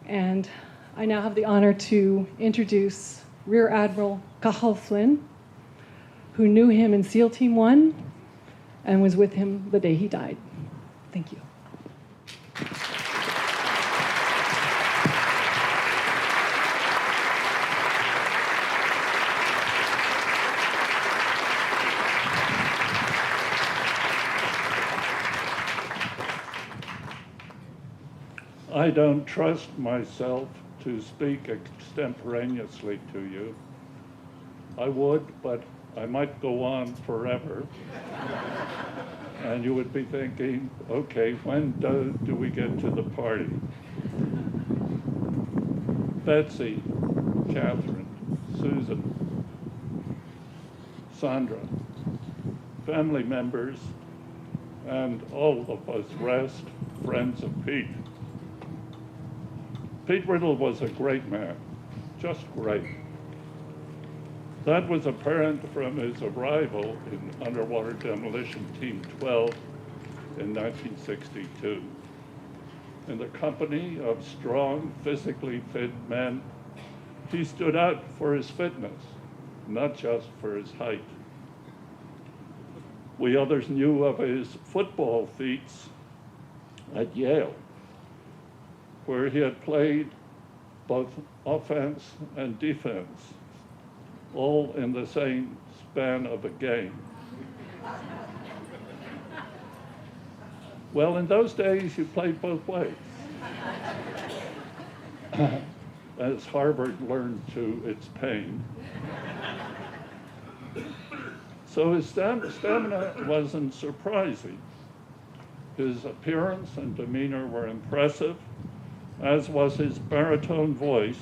And I now have the honor to introduce Rear Admiral Cathal Flynn, who knew him in SEAL Team 1 and was with him the day he died. Thank you. I don't trust myself to speak extemporaneously to you. I would, but I might go on forever. And you would be thinking, okay, when do we get to the party? Betsy, Katherine, Susan, Sandra, family members, and all of us rest, friends of Pete. Pete Riddle was a great man, just great. That was apparent from his arrival in Underwater Demolition Team 12 in 1962. In the company of strong, physically fit men, he stood out for his fitness, not just for his height. We others knew of his football feats at Yale, where he had played both offense and defense, all in the same span of a game. Well, in those days, you played both ways, as Harvard learned to its pain. So his stamina wasn't surprising. His appearance and demeanor were impressive, as was his baritone voice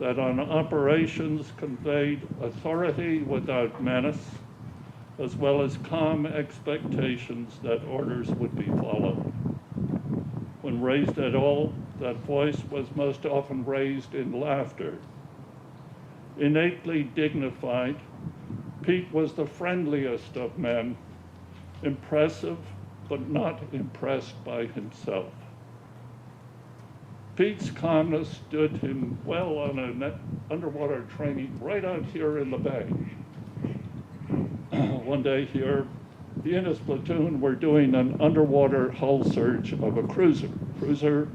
that on operations conveyed authority without menace, as well as calm expectations that orders would be followed. When raised at all, that voice was most often raised in laughter. Innately dignified, Pete was the friendliest of men, impressive but not impressed by himself. Pete's calmness stood him well on an underwater training right out here in the bay. One day here, he and his platoon were doing an underwater hull search of a cruiser. Cruiser,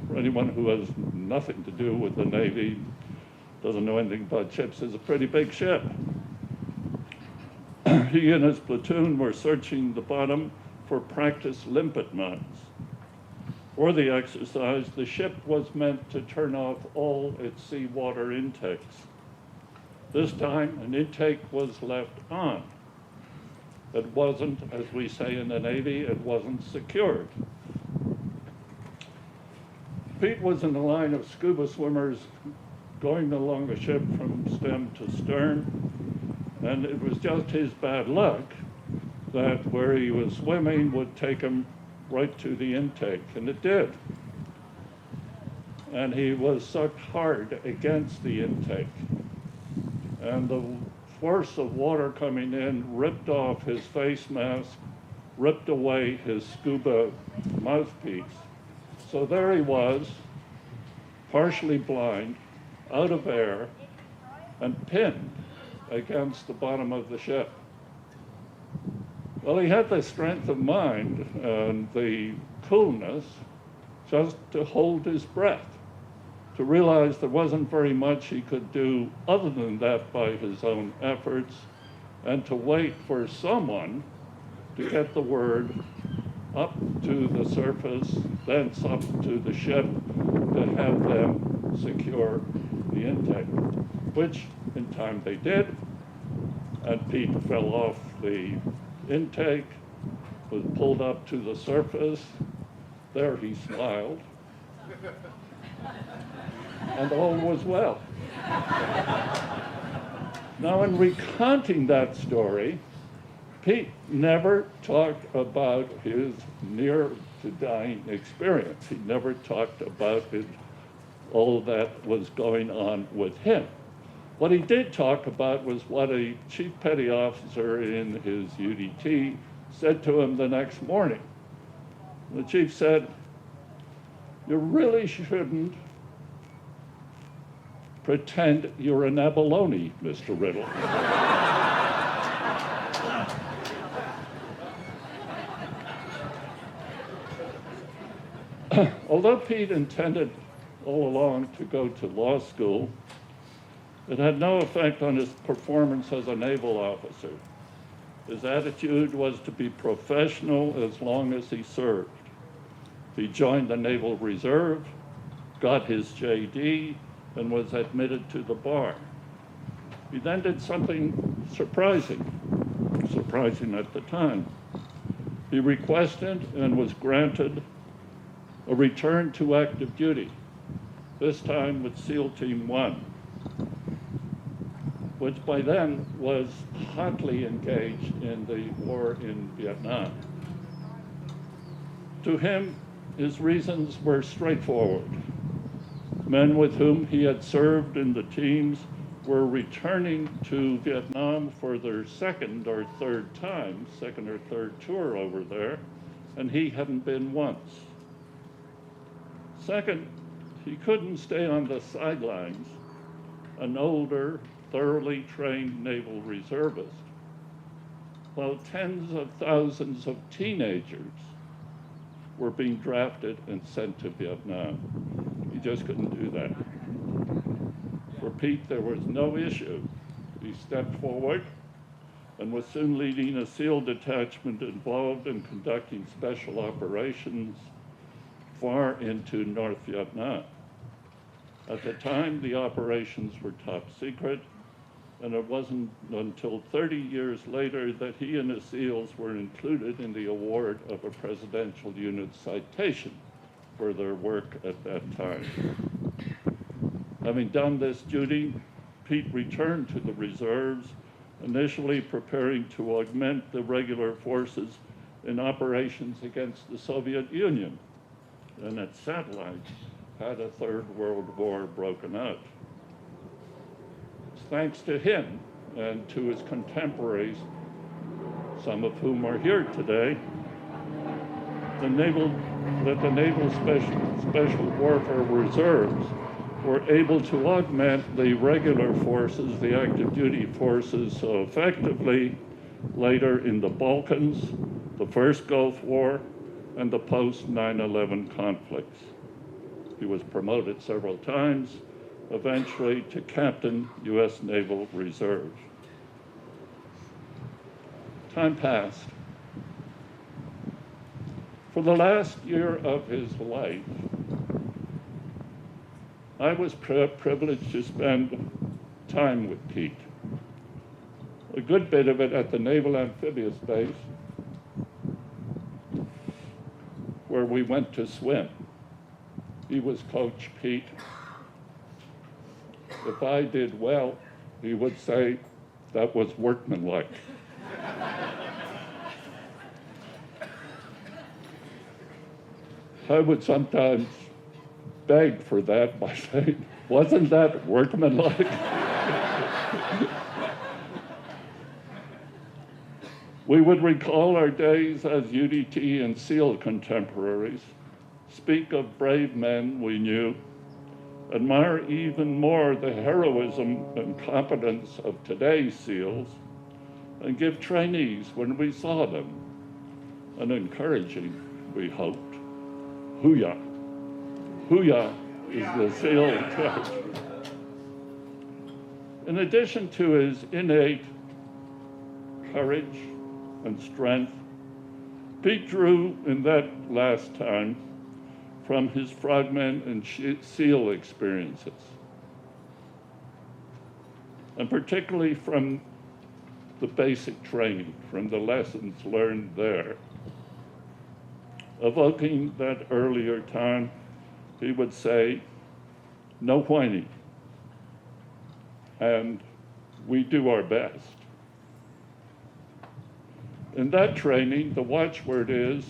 for anyone who has nothing to do with the Navy, doesn't know anything about ships, is a pretty big ship. He and his platoon were searching the bottom for practice limpet mines. For the exercise, the ship was meant to turn off all its seawater intakes. This time, an intake was left on. It wasn't, as we say in the Navy, it wasn't secured. Pete was in the line of scuba swimmers going along the ship from stem to stern, and it was just his bad luck that where he was swimming would take him right to the intake, and it did. And he was sucked hard against the intake. And the force of water coming in ripped off his face mask, ripped away his scuba mouthpiece. So there he was, partially blind, out of air, and pinned against the bottom of the ship. Well, he had the strength of mind and the coolness just to hold his breath, to realize there wasn't very much he could do other than that by his own efforts, and to wait for someone to get the word up to the surface, thence up to the ship, to have them secure the intake, which in time they did, and Pete fell off the intake, was pulled up to the surface. There he smiled, and all was well. Now, in recounting that story, Pete never talked about his near-to-dying experience. He never talked about all that was going on with him. What he did talk about was what a chief petty officer in his UDT said to him the next morning. The chief said, "You really shouldn't Pretend you're an abalone, Mr. Riddle. Although Pete intended all along to go to law school, it had no effect on his performance as a naval officer. His attitude was to be professional as long as he served. He joined the Naval Reserve, got his JD, and was admitted to the bar. He then did something surprising at the time. He requested and was granted a return to active duty, this time with SEAL Team 1, which by then was hotly engaged in the war in Vietnam. To him, his reasons were straightforward. Men with whom he had served in the teams were returning to Vietnam for their second or third tour over there, and he hadn't been once. Second, he couldn't stay on the sidelines, an older, thoroughly trained naval reservist, while tens of thousands of teenagers were being drafted and sent to Vietnam. He just couldn't do that. For Pete, there was no issue. He stepped forward and was soon leading a SEAL detachment involved in conducting special operations far into North Vietnam. At the time, the operations were top secret, and it wasn't until 30 years later that he and his SEALs were included in the award of a Presidential Unit Citation for their work at that time. Having done this duty, Pete returned to the reserves, initially preparing to augment the regular forces in operations against the Soviet Union, and its satellites had a Third World War broken out. It's thanks to him and to his contemporaries, some of whom are here today, the Naval Special Warfare Reserves were able to augment the regular forces, the active duty forces, so effectively later in the Balkans, the first Gulf War, and the post-9/11 conflicts. He was promoted several times, eventually to Captain, U.S. Naval Reserve. Time passed. For the last year of his life, I was privileged to spend time with Pete. A good bit of it at the Naval Amphibious Base, where we went to swim. He was Coach Pete. If I did well, he would say that was workmanlike. I would sometimes beg for that by saying, wasn't that workmanlike? We would recall our days as UDT and SEAL contemporaries, speak of brave men we knew, admire even more the heroism and competence of today's SEALs, and give trainees when we saw them, an encouraging, we hoped, hoo-yah. Hoo-yah is the SEAL touch. In addition to his innate courage and strength, Pete drew in that last time from his frogmen and SEAL experiences, and particularly from the basic training, from the lessons learned there. Evoking that earlier time, he would say, no whining, and we do our best. In that training, the watchword is,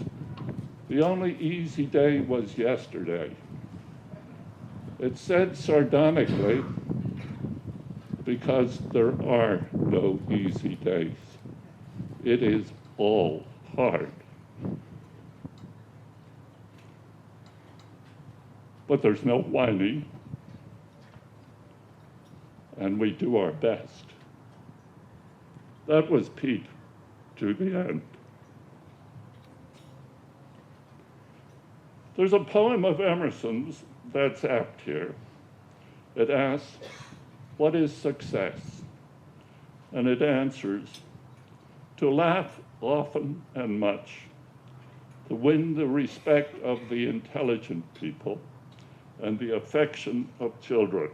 the only easy day was yesterday. It's said sardonically because there are no easy days. It is all hard. But there's no whining. and we do our best. That was Pete to the end. There's a poem of Emerson's that's apt here. It asks, what is success? And it answers, to laugh often and much, to win the respect of the intelligent people and the affection of children,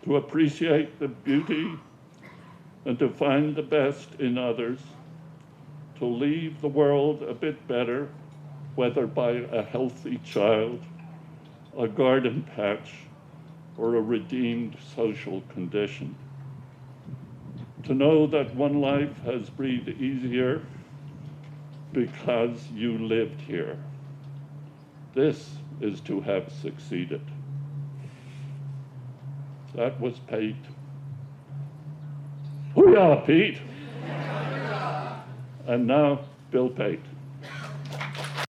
to appreciate the beauty and to find the best in others, to leave the world a bit better, whether by a healthy child, a garden patch, or a redeemed social condition. To know that one life has breathed easier because you lived here. This is to have succeeded. That was Pete. Hoo-yah, Pete! And now, Bill Pate.